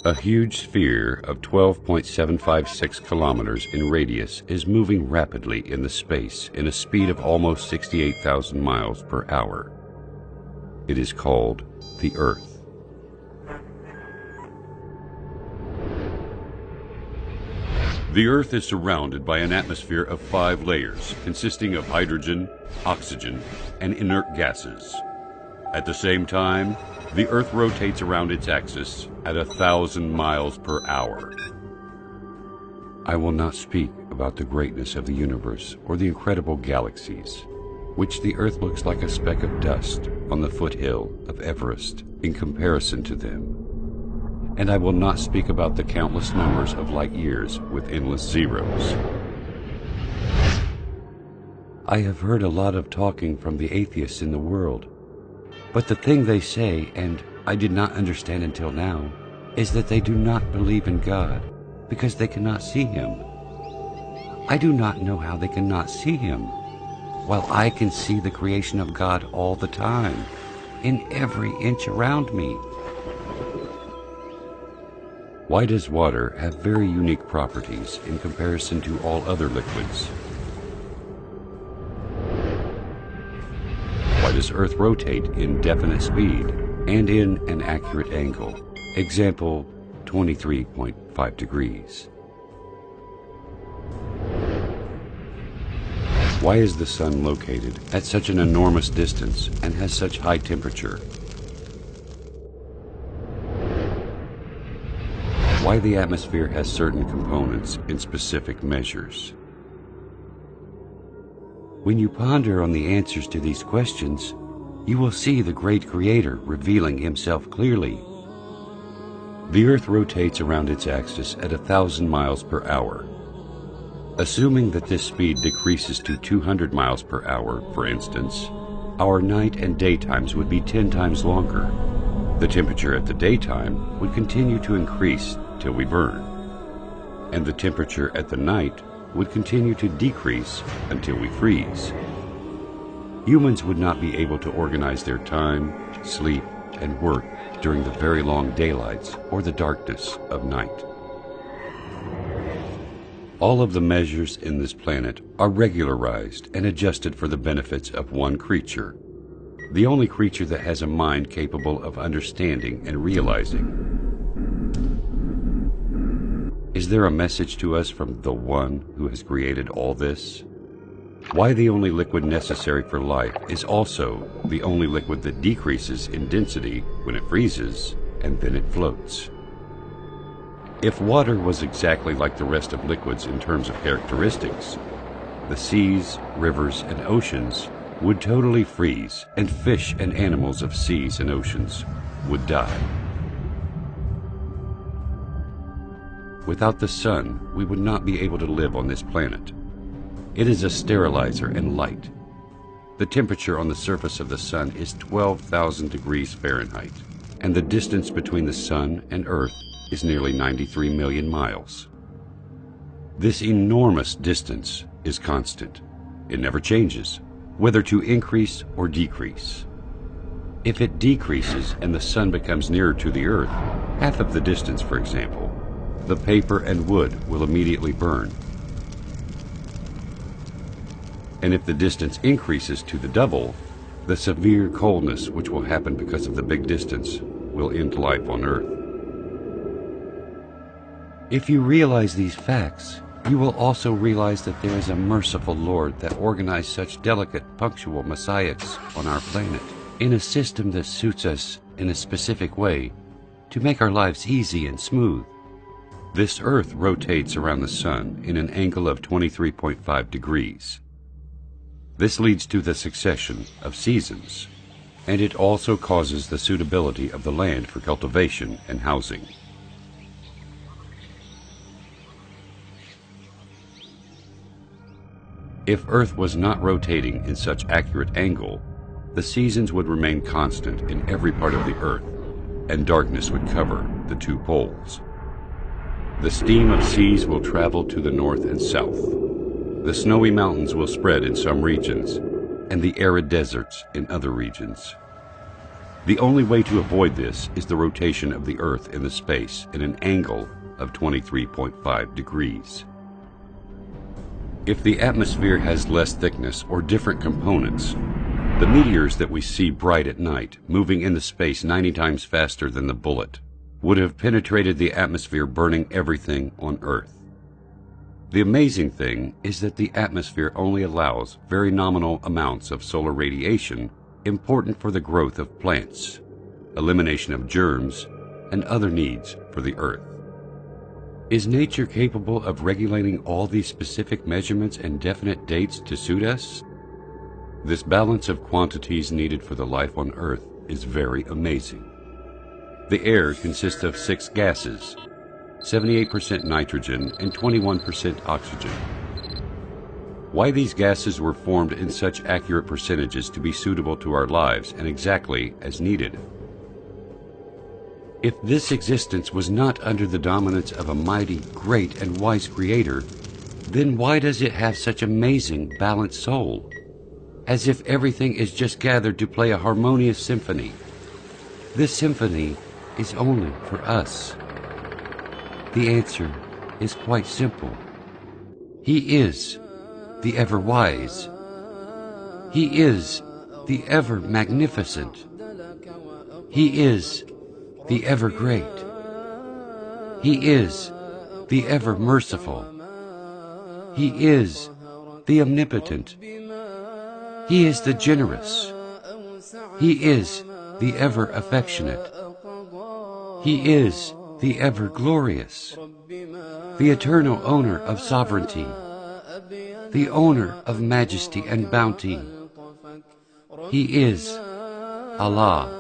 A huge sphere of 12.756 kilometers in radius is moving rapidly in the space in a speed of almost 68,000 miles per hour. It is called the Earth. The Earth is surrounded by an atmosphere of 5 layers consisting of hydrogen, oxygen, and inert gases. At the same time, the Earth rotates around its axis at 1,000 miles per hour. I will not speak about the greatness of the universe or the incredible galaxies, which the Earth looks like a speck of dust on the foothill of Everest in comparison to them. And I will not speak about the countless numbers of light years with endless zeros. I have heard a lot of talking from the atheists in the world. But the thing they say, and I did not understand until now, is that they do not believe in God because they cannot see Him. I do not know how they cannot see Him, while I can see the creation of God all the time, in every inch around me. Why does water have very unique properties in comparison to all other liquids? Why does Earth rotate in definite speed and in an accurate angle? Example, 23.5 degrees. Why is the Sun located at such an enormous distance and has such high temperature? Why the atmosphere has certain components in specific measures? When you ponder on the answers to these questions, you will see the great Creator revealing Himself clearly. The Earth rotates around its axis at 1,000 miles per hour. Assuming that this speed decreases to 200 miles per hour, for instance, our night and day times would be 10 times longer. The temperature at the daytime would continue to increase till we burn, and the temperature at the night would continue to decrease until we freeze. Humans would not be able to organize their time, sleep, and work during the very long daylights or the darkness of night. All of the measures in this planet are regularized and adjusted for the benefits of one creature, the only creature that has a mind capable of understanding and realizing. Is there a message to us from the One who has created all this? Why the only liquid necessary for life is also the only liquid that decreases in density when it freezes, and then it floats. If water was exactly like the rest of liquids in terms of characteristics, the seas, rivers, and oceans would totally freeze, and fish and animals of seas and oceans would die. Without the Sun, we would not be able to live on this planet. It is a sterilizer and light. The temperature on the surface of the Sun is 12,000 degrees Fahrenheit, and the distance between the Sun and Earth is nearly 93 million miles. This enormous distance is constant. It never changes, whether to increase or decrease. If it decreases and the Sun becomes nearer to the Earth, half of the distance, for example, the paper and wood will immediately burn. And if the distance increases to the double, the severe coldness which will happen because of the big distance will end life on Earth. If you realize these facts, you will also realize that there is a merciful Lord that organized such delicate, punctual messiahs on our planet in a system that suits us in a specific way to make our lives easy and smooth. This Earth rotates around the Sun in an angle of 23.5 degrees. This leads to the succession of seasons, and it also causes the suitability of the land for cultivation and housing. If Earth was not rotating in such accurate angle, the seasons would remain constant in every part of the Earth, and darkness would cover the 2 poles. The steam of seas will travel to the north and south. The snowy mountains will spread in some regions, and the arid deserts in other regions. The only way to avoid this is the rotation of the Earth in the space at an angle of 23.5 degrees. If the atmosphere has less thickness or different components, the meteors that we see bright at night, moving in the space 90 times faster than the bullet, would have penetrated the atmosphere, burning everything on Earth. The amazing thing is that the atmosphere only allows very nominal amounts of solar radiation important for the growth of plants, elimination of germs, and other needs for the Earth. Is nature capable of regulating all these specific measurements and definite dates to suit us? This balance of quantities needed for the life on Earth is very amazing. The air consists of 6 gases, 78% nitrogen and 21% oxygen. Why these gases were formed in such accurate percentages to be suitable to our lives and exactly as needed? If this existence was not under the dominance of a mighty, great, and wise Creator, then why does it have such amazing, balanced soul? As if everything is just gathered to play a harmonious symphony. This symphony is only for us. The answer is quite simple. He is the ever-wise. He is the ever-magnificent. He is the ever-great. He is the ever-merciful. He is the omnipotent. He is the generous. He is the ever-affectionate. He is the ever-glorious, the eternal owner of sovereignty, the owner of majesty and bounty. He is Allah.